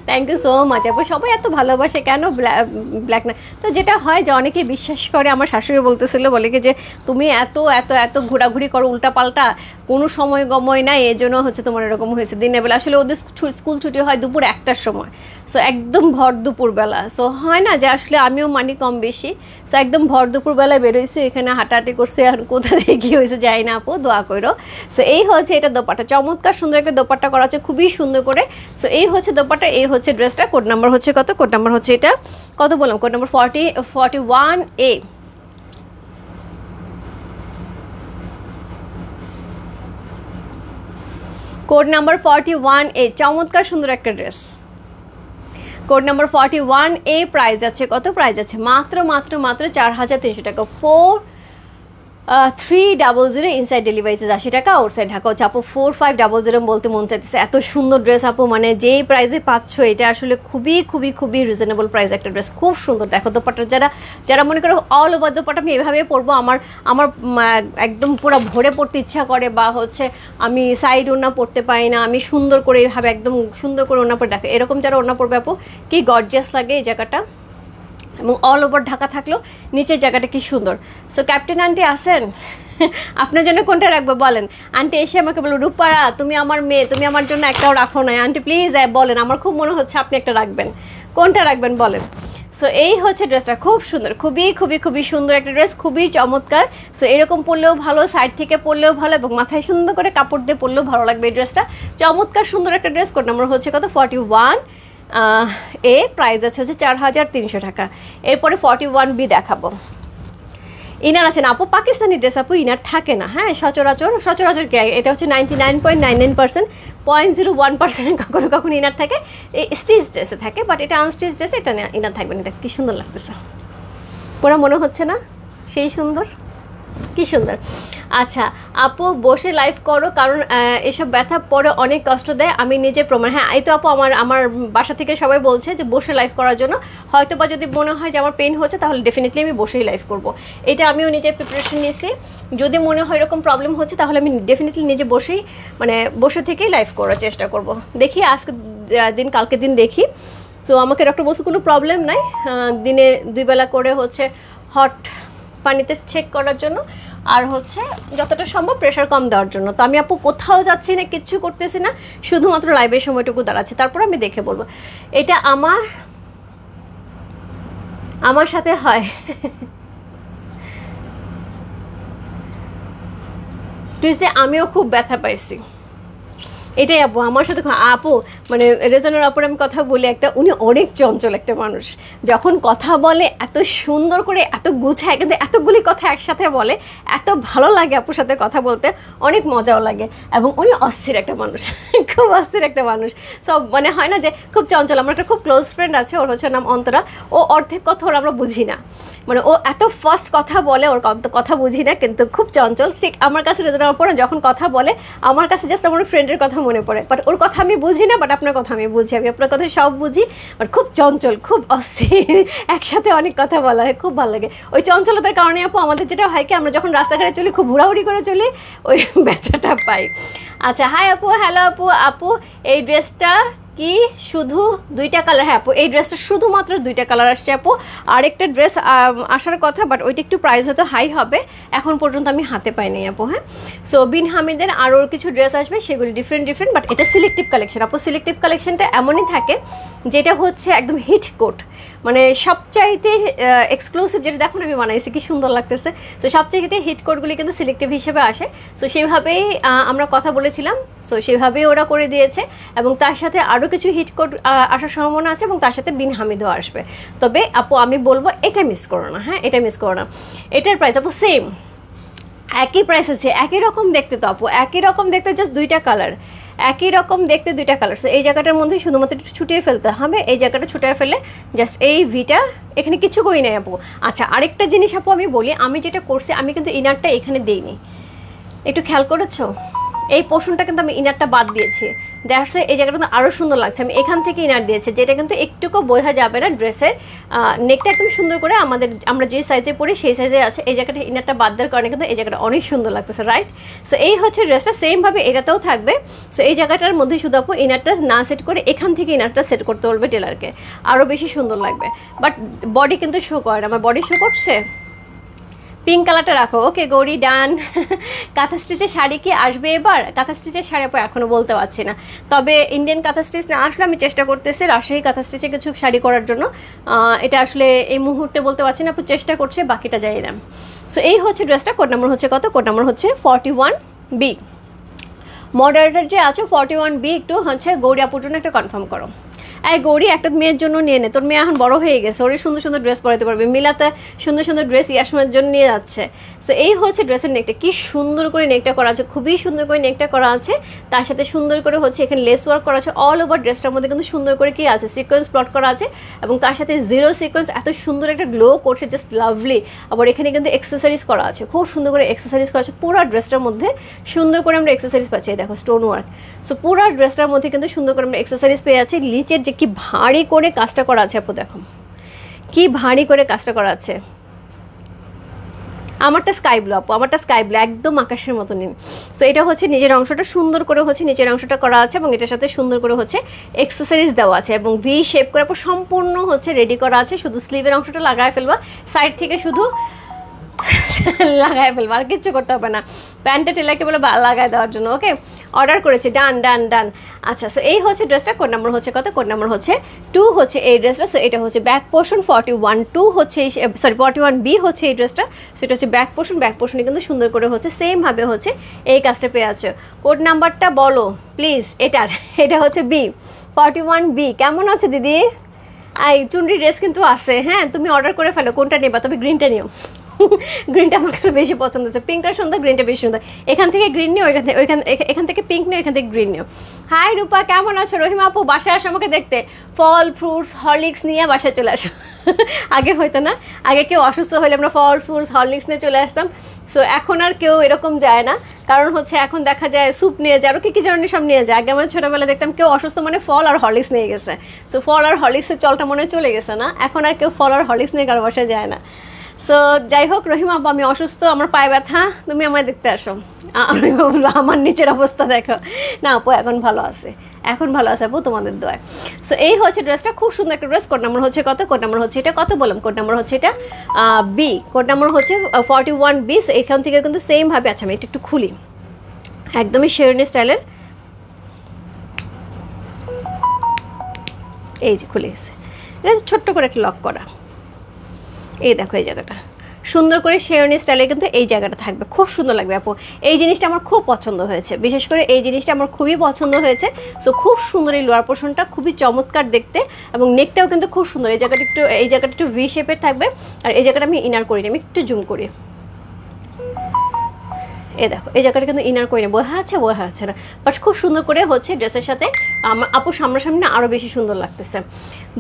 থ্যাংক ইউ সো মাচ আপু, সবাই এত ভালোবাসে কেন ব্ল্যাক না? তো যেটা হয় যে অনেকে বিশ্বাস করে, আমার শাশুড়ি বলতেছিল, বলে কি যে তুমি এত এত এত ঘোরাঘুরি করো উল্টাপাল্টা, কোনো সময় গময় নাই, এই জন্য হচ্ছে তোমার এরকম হয়েছে। দিনের বেলা আসলে ওদের স্কুল ছুটি হয় দুপুর 1টার সময়, সো একদম ভর দুপুরবেলা, সো হয় না যে আসলে আমিও মানি কম বেশি, সো একদম ভর দুপুরবেলায় বেরোইছি, এখানে হাঁটাহাঁটি করছে, আর কোথা থেকে কী হয়েছে যাই না আপু, দোয়া করো। সো এই হচ্ছে এটা দোপাট্টা, চমৎকার সুন্দর একটা দোপাট্টা করা আছে, খুবই সুন্দর করে। সো এই হচ্ছে দোপাট্টা, এই হচ্ছে ড্রেসটা। কোড নাম্বার হচ্ছে কত? কোড নাম্বার হচ্ছে এটা কত বললাম? Code number 41A। Code number 41A, চমৎকার সুন্দর একটা dress. Code number 41A, price আছে কত? প্রাইস আছে মাত্র 4,300 টাকা। 4300 ইনসাইড ডেলিভারি চার্জ 80 টাকা, আউটসাইড ঢাকা হচ্ছে আপু 4500 বলতে মন চাইতেছে। এত সুন্দর ড্রেস আপু, মানে যেই প্রাইসে পাচ্ছ এটা আসলে খুবই রিজনেবল প্রাইস একটা ড্রেস, খুব সুন্দর। দেখো দোপাট্টা, যারা মনে করো অল ওভার দোপাট্টা আমি এভাবে পরবো, আমার একদম পুরো ভরে পড়তে ইচ্ছা করে, বা হচ্ছে আমি সাইড ওড়না পরতে পারি না, আমি সুন্দর করে এইভাবে একদম সুন্দর করে ওড়না পরে, দেখো এরকম যারা ওড়না পরবে আপু, কি গর্জিয়াস লাগে এই জায়গাটা, এবং অল ওভার ঢাকা থাকলেও নিচের জায়গাটা কি সুন্দর। সো ক্যাপ্টেন আন্টি আসেন, আপনার জন্য কোনটা রাখবো বলেন? আন্টি এসে আমাকে বলো, রূপারা তুমি আমার মেয়ে, তুমি আমার জন্য একটাও রাখো না, আন্টি প্লিজ বলেন, আমার খুব মনে হচ্ছে আপনি একটা রাখবেন, কোনটা রাখবেন বলেন? সো এই হচ্ছে ড্রেসটা, খুব সুন্দর, খুবই সুন্দর একটা ড্রেস, খুবই চমৎকার। সো এরকম পরলেও ভালো, সাইড থেকে পরলেও ভালো, এবং মাথায় সুন্দর করে কাপড় দিয়ে পরলেও ভালো লাগবে এই ড্রেসটা। চমৎকার সুন্দর একটা ড্রেস। কোড নাম্বার হচ্ছে কত? 41A, প্রাইস আছে হচ্ছে 4,300 টাকা। এরপরে 41B দেখাবো। ইনার আছে না আপু? পাকিস্তানি ড্রেস আপু ইনার থাকে না, হ্যাঁ, সচরাচর কি, এটা হচ্ছে 99.99%, 0.01% কখনো ইনার থাকে, এই স্টিচ ড্রেসে থাকে, বাট এটা আনস্টিচ ড্রেসে এটা ইনার থাকবে না। দেখ কি সুন্দর লাগতেছে, পুরো মনে হচ্ছে না সেই সুন্দর, কি সুন্দর। আচ্ছা আপু, বসে লাইভ করো, কারণ এসব ব্যথা পরে অনেক কষ্ট দেয়, আমি নিজে প্রমাণ। হ্যাঁ, এই তো আপু, আমার বাসা থেকে সবাই বলছে যে বসে লাইভ করার জন্য, হয়তো বা যদি মনে হয় যে আমার পেন হচ্ছে, তাহলে ডেফিনেটলি আমি বসেই লাইভ করব। এটা আমিও নিজে প্রিপারেশন নিয়েছি, যদি মনে হয় এরকম প্রবলেম হচ্ছে, তাহলে আমি ডেফিনেটলি নিজে বসেই, মানে বসে থেকেই লাইভ করার চেষ্টা করব। দেখি আজকে দিন, কালকে দিন দেখি সো আমাকে ডক্টর বলছে কোনো প্রবলেম নাই, দিনে 2 বেলা করে হচ্ছে হট পানিতে চেক করার জন্য, আর হচ্ছে যতটা সম্ভব প্রেশার কম দেওয়ার জন্য। তো আমি আপু কোথাও যাচ্ছি না, কিচ্ছু করতেছি না, শুধুমাত্র লাইভের সময়টুকু দাঁড়াচ্ছি, তারপর আমি দেখে বলবো। এটা আমার সাথে হয়। টুইসডে আমিও খুব ব্যথা পাইছি, এটাই আপু আমার সাথে। আপু মানে রেজানার আপুর আমি কথা বলি একটা, উনি অনেক চঞ্চল একটা মানুষ, যখন কথা বলে এত সুন্দর করে, এত গুছায়, কিন্তু এতগুলি কথা একসাথে বলে, এত ভালো লাগে আপুর সাথে কথা বলতে, অনেক মজাও লাগে। এবং উনি অস্থির একটা মানুষ, খুব অস্থির একটা মানুষ। সব মানে হয় না যে খুব চঞ্চল। আমার একটা খুব ক্লোজ ফ্রেন্ড আছে, ওর হচ্ছে নাম অন্তরা। ও অর্ধেক কথা ওর আমরা বুঝি না, মানে ও এত ফাস্ট কথা বলে, ওর কথা বুঝি না, কিন্তু খুব চঞ্চল। ঠিক আমার কাছে রেজানার আপুর যখন কথা বলে, আমার কাছে জাস্ট আমার ফ্রেন্ডের কথা মনে পড়ে, বাট ওর কথা আমি বুঝি না, বাট আপনার কথা আমি বুঝি, আমি আপনার কথা সব বুঝি, বাট খুব চঞ্চল, খুব অস্থির, একসাথে অনেক কথা বলা হয়, খুব ভালো লাগে। ওই চঞ্চলতার কারণে আপু আমাদের যেটা হয় কি, আমরা যখন রাস্তাঘাটে চলি খুব হুড়াহুড়ি করে চলি, ওই ব্যথাটা পাই। আচ্ছা, হাই আপু, হ্যালো আপু। আপু এই ড্রেসটা কি শুধু 2টা কালার? হ্যাঁ আপু, এই ড্রেসটা শুধুমাত্র 2টা কালার আসছে আপু। আরেকটা ড্রেস আসার কথা, বাট ওইটা একটু প্রাইস হয়তো হাই হবে, এখন পর্যন্ত আমি হাতে পাইনি আপু। হ্যাঁ, সো বিন হামিদের আরও কিছু ড্রেস আসবে, সেগুলি ডিফারেন্ট, বাট এটা সিলেক্টিভ কালেকশন আপু। সিলেক্টিভ কালেকশনটা এমনই থাকে যেটা হচ্ছে একদম হিট কোট, মানে সবচাইতে এক্সক্লুসিভ, যেটা দেখুন আমি বানাইছি কি সুন্দর লাগতেছে। সো সবচাইতে হিট কোটগুলি কিন্তু সিলেক্টিভ হিসেবে আসে। সো সেইভাবেই আমরা কথা বলেছিলাম, সো সেইভাবেই ওরা করে দিয়েছে। এবং তার সাথে আরও কিছু হিট কোট আসার সম্ভাবনা আছে, এবং তার সাথে বিন হামিদও আসবে। তবে আপু আমি বলবো এটা মিস করো না, হ্যাঁ এটা মিস করো না। এটার প্রাইস আপু সেম, একই প্রাইস আছে, একই রকম দেখতে তো আপু, একই রকম দেখতে, জাস্ট 2টা কালার, একই রকম দেখতে 2টা কালার। সো এই জায়গাটার মধ্যে শুধুমাত্র একটু ছুটিয়ে ফেলতে হবে, এই জায়গাটা ছুটিয়ে ফেলে জাস্ট এই ভিটা, এখানে কিছু করি নাই আপু। আচ্ছা, আরেকটা জিনিস আপু আমি বলি, আমি যেটা করছি, আমি কিন্তু ইনারটা এখানে দিইনি, একটু খেয়াল করেছো? এই পোর্শনটা কিন্তু আমি ইনারটা বাদ দিয়েছি, দ্যাটস এই জায়গাটা কিন্তু আরও সুন্দর লাগছে। আমি এখান থেকে ইনার দিয়েছি, যেটা কিন্তু একটুকু বোঝা যাবে না। ড্রেসের নেকটা একদম সুন্দর করে আমরা যে সাইজে পরি সেই সাইজে আছে, এই জায়গাটা ইনারটা বাদ দেওয়ার কারণে কিন্তু এই জায়গাটা অনেক সুন্দর লাগতেছে, রাইট? সো এই হচ্ছে ড্রেসটা, সেমভাবে এটাতেও থাকবে। সো এই জায়গাটার মধ্যে শুধু আপু ইনারটা না সেট করে এখান থেকে ইনারটা সেট করতে বলবে টেলারকে, আরও বেশি সুন্দর লাগবে। বাট বডি কিন্তু শো করে না, আমার বডি শো করছে। পিঙ্ক কালারটা রাখো, ওকে গৌরী, ডান। কাঁথা স্টিচের শাড়ি কি আসবে এবার? কাঁথা স্টিচের শাড়ি আপু এখনও বলতে পারছি না, তবে ইন্ডিয়ান কাঁথা স্টিচ না আসলে আমি চেষ্টা করতেছি রাজশাহী কাঁথা স্টিচে কিছু শাড়ি করার জন্য। এটা আসলে এই মুহূর্তে বলতে পারছি না আপু, চেষ্টা করছে, বাকিটা জানি না। সো এই হচ্ছে ড্রেসটা। কোড নাম্বার হচ্ছে কত? কোড নাম্বার হচ্ছে 41B। মডারেটার যে আছে 41B, একটু হচ্ছে গৌরী আপুর জন্য একটা কনফার্ম করো। এই গৌরী, একটা মেয়ের জন্য নিয়ে নে, তোর মেয়ে এখন বড় হয়ে গেছে, ওরে সুন্দর সুন্দর ড্রেস পরাতে পারবে। মিলাতে সুন্দর সুন্দর ড্রেস ইয়াসমের জন্য নিয়ে যাচ্ছে। সো এই হচ্ছে ড্রেসের নেকটা, কি সুন্দর করে নেকটা করা আছে, খুবই সুন্দর করে নেকটা করা আছে। তার সাথে সুন্দর করে হচ্ছে এখানে লেস ওয়ার্ক করা আছে, অল ওভার ড্রেসটার মধ্যে কিন্তু সুন্দর করে কি আছে, সিকোয়েন্স প্লট করা আছে, এবং তার সাথে জিরো সিকোয়েন্স, এত সুন্দর একটা গ্লো করছে, জাস্ট লাভলি। আবার এখানে কিন্তু এক্সেসরিজ করা আছে, খুব সুন্দর করে এক্সেসরিজ করা আছে। পুরো ড্রেসটার মধ্যে সুন্দর করে আমরা এক্সেসরিজ পাচ্ছি, দেখো স্টোন ওয়ার্ক। সো পুরো ড্রেসটার মধ্যে কিন্তু সুন্দর করে আমরা এক্সেসরিজ পেয়ে যাচ্ছি। নিচের যে কি ভারী করে কাজটা করা আছে আপু, দেখো কি ভারী করে কাজটা করা আছে। আমারটা স্কাই ব্লু আপু, আমারটা স্কাই ব্লু, একদম আকাশের মতো নিন। সো এটা হচ্ছে নিজের অংশটা সুন্দর করে হচ্ছে নিচের অংশটা করা আছে, এবং এটার সাথে সুন্দর করে হচ্ছে এক্সেসরিজ দেওয়া আছে, এবং ভি শেপ করে আপু সম্পূর্ণ হচ্ছে রেডি করা আছে। শুধু স্লিভের অংশটা লাগায় ফেলবা, সাইড থেকে শুধু লাগাই ফেলবো, আর কিচ্ছু করতে হবে না। প্যান্টটা টেলারকে বলে লাগাই দেওয়ার জন্য। ওকে, অর্ডার করেছি, ডান ডান ডান। আচ্ছা, সো এই হচ্ছে ড্রেসটা। কোড নাম্বার হচ্ছে কত? কোড নাম্বার হচ্ছে 2 হচ্ছে এই ড্রেসটা। সো এটা হচ্ছে ব্যাক পোর্শন 41, 2 হচ্ছে, সরি 41B হচ্ছে এই ড্রেসটা। সো এটা হচ্ছে ব্যাক পোর্শন, ব্যাক পোর্শনে কিন্তু সুন্দর করে হচ্ছে সেমভাবে হচ্ছে এই কাজটা পেয়ে আছে। কোড নাম্বারটা বলো প্লিজ। এটা হচ্ছে B, 41B। কেমন আছে দিদি? আই চুনরি ড্রেস কিন্তু আছে, হ্যাঁ তুমি অর্ডার করে ফেলো, কোনটা নেবা, তবে গ্রিনটা নিও। গ্রিনটা আমার কাছে বেশি পছন্দ হচ্ছে, পিঙ্কটা সুন্দর, গ্রিনটা বেশি সুন্দর। এখান থেকে গ্রিন নিও, এখান থেকে পিঙ্ক নিও, এখান থেকে গ্রিন নিও। হাই রূপা, কেমন আছো? রহিমা আপু, বাসায় আসো আমাকে দেখতে, ফল ফ্রুটস হরলিক্স নিয়ে বাসায় চলে আসো। আগে হয়তো না, আগে কেউ অসুস্থ হলে আমরা ফল ফ্রুটস হরলিক্স নিয়ে চলে আসতাম। সো এখন আর কেউ এরকম যায় না, কারণ হচ্ছে এখন দেখা যায় স্যুপ নিয়ে যায়, আরও কী ধরনের সব নিয়ে যায়। আগে আমরা ছোটোবেলা দেখতাম কেউ অসুস্থ মানে ফল আর হরলিক্স নিয়ে গেছে। সো ফল আর হরলিক্সের চলটা মনে চলে গেছে না, এখন আর কেউ ফল আর হরলিক্স নিয়ে কারো বাসায় যায় না। সো যাই হোক রহিমা আপু, আমি অসুস্থ, আমার পায়ে ব্যথা, তুমি আমায় দেখতে আসো। আমি বলবো আমার নিচের অবস্থা দেখো। না আপু এখন ভালো আছে, এখন ভালো আছে আপু তোমাদের দোয়ায়। সো এই হচ্ছে ড্রেসটা, খুব সুন্দর একটা ড্রেস। কোড নাম্বার হচ্ছে কত? কোড নাম্বার হচ্ছে এটা কত বললাম? কোড নাম্বার হচ্ছে এটা বি, কোড নাম্বার হচ্ছে 41B। সো এখান থেকে কিন্তু সেমভাবে, আচ্ছা আমি এটা একটু খুলি, একদমই শেরনি স্টাইলের, এই যে খুলে গেছে, এটা ছোট্ট করে একটা লক করা, এই দেখো এই জায়গাটা সুন্দর করে শেরনি স্টাইলে কিন্তু এই জায়গাটা থাকবে, খুব সুন্দর লাগবে আপু। এই জিনিসটা আমার খুব পছন্দ হয়েছে, বিশেষ করে এই জিনিসটা আমার খুবই পছন্দ হয়েছে। সো খুব সুন্দর এই লোয়ার পোর্শনটা, খুবই চমৎকার দেখতে, এবং নেকটাও কিন্তু খুব সুন্দর। এই জায়গাটা একটু ভি শেপের থাকবে, আর এই জায়গাটা আমি ইনার করিনি, আমি একটু জুম করি, এই দেখো এই জায়গাটা কিন্তু ইনার করিনি, বোঝা যাচ্ছে না, বাট খুব সুন্দর করে হচ্ছে ড্রেসের সাথে। আমার আপু সামনাসামনি না আরও বেশি সুন্দর লাগতেছে।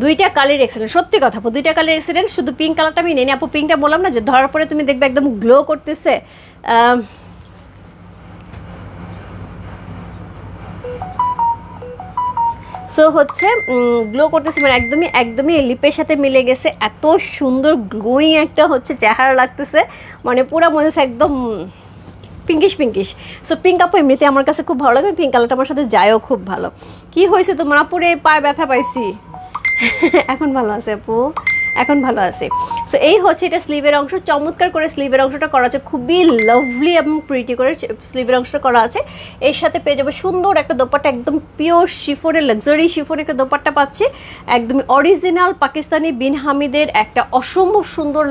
দুইটা কালার এক্সিলেন্ট, সত্যি কথা আপু, দুইটা কালার এক্সিলেন্ট। শুধু পিঙ্ক কালারটা আমি নেই আপু, পিঙ্কটা বললাম না যে ধরার পরে তুমি দেখবে একদম গ্লো করতেছে। সো হচ্ছে গ্লো করতেছে, মানে একদমই লিপের সাথে মিলে গেছে, এত সুন্দর গ্লোয়িং একটা হচ্ছে চেহারা লাগতেছে, মানে পুরো মনে হচ্ছে একদম পিঙ্কিশ। সো পিঙ্ক আপু এমনিতে আমার কাছে খুব ভালো লাগে, পিঙ্ক কালারটা আমার সাথে যায়ও খুব ভালো। কি হয়েছে তোমার আপুরে? পায়ে ব্যথা পাইছি। এখন ভালো আছে আপু, এখন ভালো আছে। সো এই হচ্ছে এটা স্লিভের অংশ, চমৎকার করে স্লিভের অংশটা করা আছে, খুবই লাভলি এবং প্রিটি করে স্লিভের অংশটা করা আছে। এর সাথে পেয়ে যাবে সুন্দর একটা দোপাট্টা, একদম পিওর শিফনের, লাক্সারি শিফনের একটা দোপাট্টা পাচ্ছে, একদমই অরিজিনাল পাকিস্তানি বিন হামিদের একটা অসম্ভব সুন্দর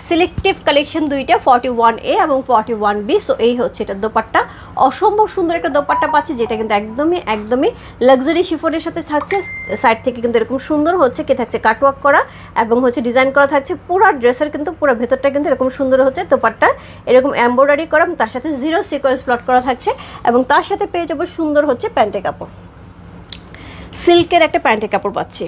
সিলেক্টিভ কালেকশন, দুইটা 41A এবং 41B। সো এই হচ্ছে এটা দোপাট্টা, অসম্ভব সুন্দর একটা দোপাট্টা পাচ্ছে, যেটা কিন্তু একদমই লাক্সারি শিফনের সাথে থাকছে। সাইড থেকে কিন্তু এরকম সুন্দর হচ্ছে কি থাকছে কাটওয়ার্ক করা, এবং হচ্ছে ডিজাইন করা থাকছে। পুরো ড্রেসের কিন্তু পুরো ভেতরটা কিন্তু এরকম সুন্দর হচ্ছে, দোপাট্টা এরকম এমব্রয়ডারি করা, তার সাথে 0 সিকোয়েন্স প্লট করা থাকছে, এবং তার সাথে পেয়ে যাবো সুন্দর হচ্ছে প্যান্টের কাপড়, সিল্কের একটা প্যান্টের কাপড় পাচ্ছি।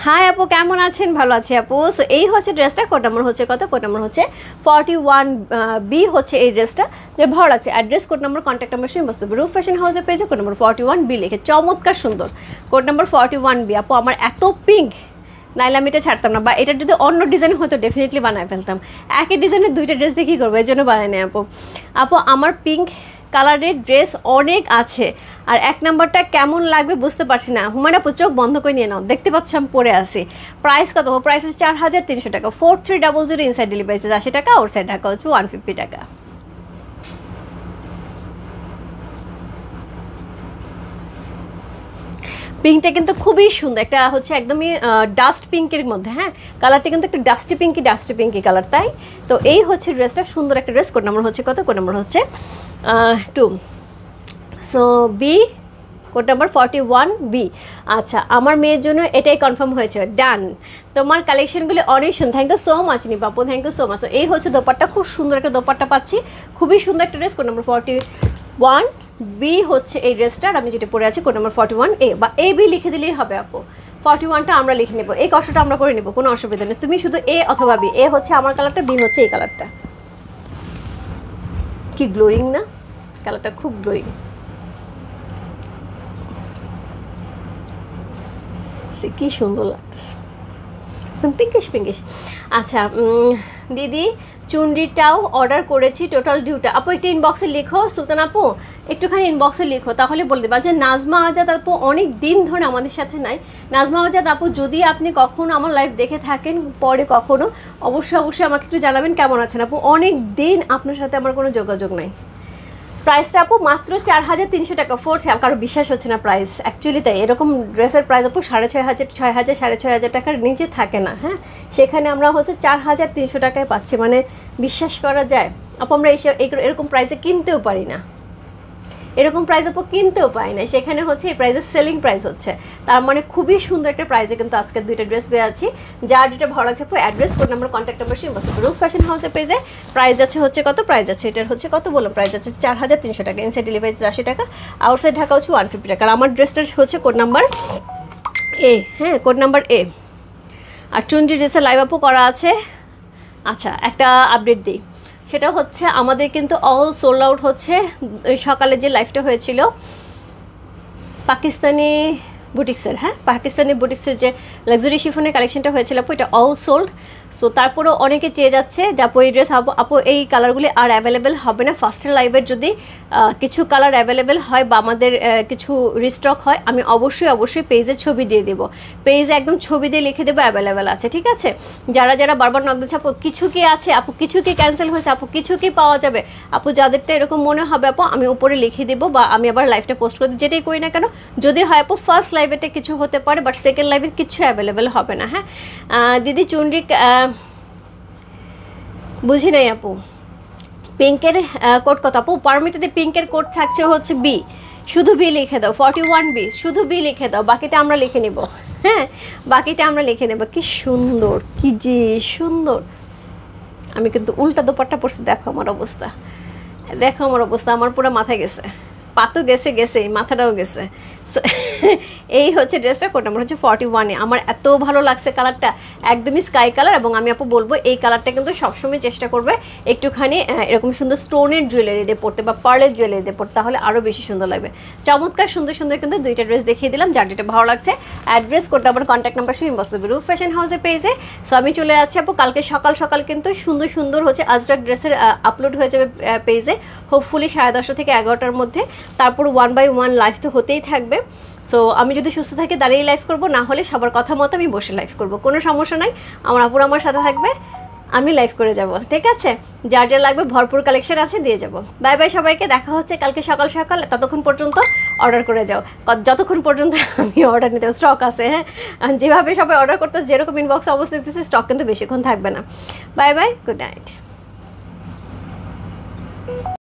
হাই আপু কেমন আছেন? ভালো আছি আপু। সো এই হচ্ছে ড্রেসটা, কোড নাম্বার হচ্ছে কত? কোড নাম্বার হচ্ছে 41B হচ্ছে এই ড্রেসটা, যে ভালো লাগছে। Address, code number, contact number শুনে বসতে হবে। রূপ ফ্যাশন হাউসে পেয়েছে কোড নাম্বার 41B লিখে, চমৎকার সুন্দর কোড নাম্বার 41B। আপু আমার এত পিঙ্ক, নাইলে আমি এটা ছাড়তাম না, বা এটার যদি অন্য ডিজাইন হতো ডেফিনেটলি বানায় ফেলতাম। একই ডিজাইনের দুইটা ড্রেস দিয়ে কী করবো, এই জন্য বানাই না আপু। আমার পিঙ্ক কালারের ড্রেস অনেক আছে, আর এক নাম্বারটা কেমন লাগবে বুঝতে পারছি না। হুমায়ুন আপু চোখ বন্ধ করে নিয়ে নাও, দেখতে পাচ্ছ আমি পরে আসি। প্রাইস কত? প্রাইস আছে 4300 টাকা, 4300 ইনসাইড ডেলিভারি চার্জ 80 টাকা, আউটসাইড ঢাকা হচ্ছে 150 টাকা। পিঙ্কটা কিন্তু খুবই সুন্দর, একটা হচ্ছে একদমই ডাস্ট পিঙ্কের মধ্যে, হ্যাঁ কালারটা কিন্তু একটা ডাস্টি পিঙ্কি কালার, তাই তো এই হচ্ছে ড্রেসটা, সুন্দর একটা ড্রেস। কোড নাম্বার হচ্ছে কত? কোড নাম্বার হচ্ছে 2। So B, code number 41B। আচ্ছা আমার মেয়ের জন্য এটাই কনফার্ম হয়েছে, ডান। তোমার কালেকশনগুলি অনেক সুন্দর, থ্যাংক ইউ সো মাচ নিপাপু, থ্যাংক ইউ সো মাচ। এই হচ্ছে দোপাট্টা, খুব সুন্দর একটা দোপাট্টা পাচ্ছি, খুবই সুন্দর একটা ড্রেস। কোড নাম্বার 41B হচ্ছে এই ড্রেসটার, আমি যেটা পরে আছি কোড নাম্বার 41A বা AB লিখে দিলেই হবে আপু। 41টা আমরা লিখে নেবো, এই কষ্টটা আমরা করে নেবো, কোনো অসুবিধা নেই। তুমি শুধু A অথবা B, A হচ্ছে আমার কালারটা, B হচ্ছে এই কালারটা। কি গ্লোয়িং না কালারটা, খুব গ্লোয়িং, কি সুন্দর লাগতেছে, পিঙ্কিশ। আচ্ছা দিদি চুনরিটাও অর্ডার করেছি, টোটাল ডিউটা আপু একটা ইনবক্সে লিখো, সুলতান আপু একটুখানি ইনবক্সে লিখো, তাহলে বলে দেবো। আচ্ছা নাজমা আজাদ আপু অনেক দিন ধরে আমাদের সাথে নাই। নাজমা আজাদ আপু যদি আপনি কখনো আমার লাইভ দেখে থাকেন পরে কখনো, অবশ্যই আমাকে একটু জানাবেন কেমন আছেন আপু। অনেক দিন আপনার সাথে আমার কোনো যোগাযোগ নাই। প্রাইসটা আপু মাত্র 4300 টাকা, কারো বিশ্বাস হচ্ছে না প্রাইস, অ্যাকচুয়ালি তাই। এরকম ড্রেসের প্রাইস আপু 6500, 6000, 6500 টাকার নিচে থাকে না, হ্যাঁ সেখানে আমরা হচ্ছে 4300 টাকায় পাচ্ছি, মানে বিশ্বাস করা যায় আপু। আমরা এরকম প্রাইসে কিনতেও পারি না, এরকম প্রাইস আপু কিনতেও পাই না, সেখানে হচ্ছে এই প্রাইসের সেলিং প্রাইস হচ্ছে, তার মানে খুবই সুন্দর একটা প্রাইসে কিন্তু আজকে দুইটা ড্রেস পেয়ে আছি। যার যেটা ভালো লাগছে আপু address, code number, contact number শুনে বসতে। রূপ ফ্যাশন হাউসে পেজে প্রাইস আছে হচ্ছে কত? প্রাইস আছে এটার হচ্ছে কত বললাম, প্রাইস আছে 4300 টাকা, ইনসাইড ডেলিভারি 80 টাকা, আউটসাইড ঢাকা হচ্ছে 150 টাকা। আর আমার ড্রেসটার হচ্ছে কোড নাম্বার A, হ্যাঁ কোড নাম্বার A। আর চুনরি ড্রেসের লাইভ আপু করা আছে। আচ্ছা একটা আপডেট দিই, সেটা হচ্ছে আমাদের কিন্তু অল সোল্ড আউট হচ্ছে। সকালে যে লাইভটা হয়েছিল পাকিস্তানি বুটিক্সের, হ্যাঁ পাকিস্তানি বুটিক্সের যে লাক্সারি শিফনের কালেকশনটা হয়েছিল আপু, এটা অল সোল্ড। সো তারপরেও অনেকে চেয়ে যাচ্ছে যে আপু এই ড্রেস আপু এই কালারগুলি আর অ্যাভেলেবেল হবে না। ফার্স্টের লাইভের যদি কিছু কালার অ্যাভেলেবেল হয় বা আমাদের কিছু রিস্টক হয়, আমি অবশ্যই পেজে ছবি দিয়ে দেবো, পেজে একদম ছবি দিয়ে লিখে দেবো অ্যাভেলেবেল আছে, ঠিক আছে? যারা বারবার নক দিচ্ছে আপু কিছু কি আছে, আপু কিছু কি ক্যান্সেল হয়েছে, আপু কিছু কি পাওয়া যাবে, আপু যাদেরটা এরকম মনে হবে আপু আমি উপরে লিখে দেবো বা আমি আবার লাইভটা পোস্ট করে দিই, যেটাই করি না কেন। যদি হয় আপু ফার্স্ট লাইভেটা কিছু হতে পারে, বাট সেকেন্ড লাইভের কিছু অ্যাভেলেবেল হবে না। হ্যাঁ দিদি চুনরি বুঝি নাই আপু, পিঙ্কের কোড কত আপু? পারমিটাতে পিঙ্কের কোড থাকছে হচ্ছে বি, শুধু বি লিখে দাও, 41B শুধু বি লিখে দাও, বাকিটা আমরা লিখে নিব। হ্যাঁ বাকিটা আমরা লিখে নেব। কি সুন্দর, কি যে সুন্দর। আমি কিন্তু উল্টা দোপাট্টা পরছি, দেখো আমার অবস্থা, দেখো আমার অবস্থা, আমার পুরো মাথা গেছে, পাতও গেছে মাথাটাও গেছে। এই হচ্ছে ড্রেসটা, কোড নাম্বার হচ্ছে 41-এ। আমার এত ভালো লাগছে কালারটা, একদমই স্কাই কালার। এবং আমি আপু বলবো এই কালারটা কিন্তু সবসময় চেষ্টা করবে একটুখানি এরকম সুন্দর স্টোনের জুয়েলারি দিয়ে পড়তে বা পার্লের জুয়েলারি দিয়ে পড়তে, তাহলে আরও বেশি সুন্দর লাগবে। চমৎকার সুন্দর কিন্তু দুইটা ড্রেস দেখিয়ে দিলাম, যার যেটা ভালো লাগছে address, code number, contact number সব ইনবক্স করবে রূপ ফ্যাশন হাউসের পেজে। সো আমি চলে যাচ্ছি আপু, কালকে সকাল কিন্তু সুন্দর হচ্ছে আজরাক ড্রেসের আপলোড হয়ে যাবে পেজে, হোপফুলি 10:30 থেকে 11টার মধ্যে। তারপর 1 by 1 লাইভ তো হতেই থাকবে। সো আমি যদি সুস্থ থাকি দাঁড়িয়ে লাইভ করব, না হলে সবার কথা মতো আমি বসে লাইভ করব, কোনো সমস্যা নাই। আমার আপুর আমার সাথে থাকবে, আমি লাইভ করে যাব, ঠিক আছে? যার লাগবে ভরপুর কালেকশন আছে, দিয়ে যাব। বাই বাই সবাইকে, দেখা হচ্ছে কালকে সকাল। ততক্ষণ পর্যন্ত অর্ডার করে যাও, যতক্ষণ পর্যন্ত আমি অর্ডার নিতে স্টক আছে। হ্যাঁ যেভাবে সবাই অর্ডার করতে যেরকম ইনবক্সে অবস্থা দিতেছে, স্টক কিন্তু বেশিক্ষণ থাকবে না। Bye bye, good night.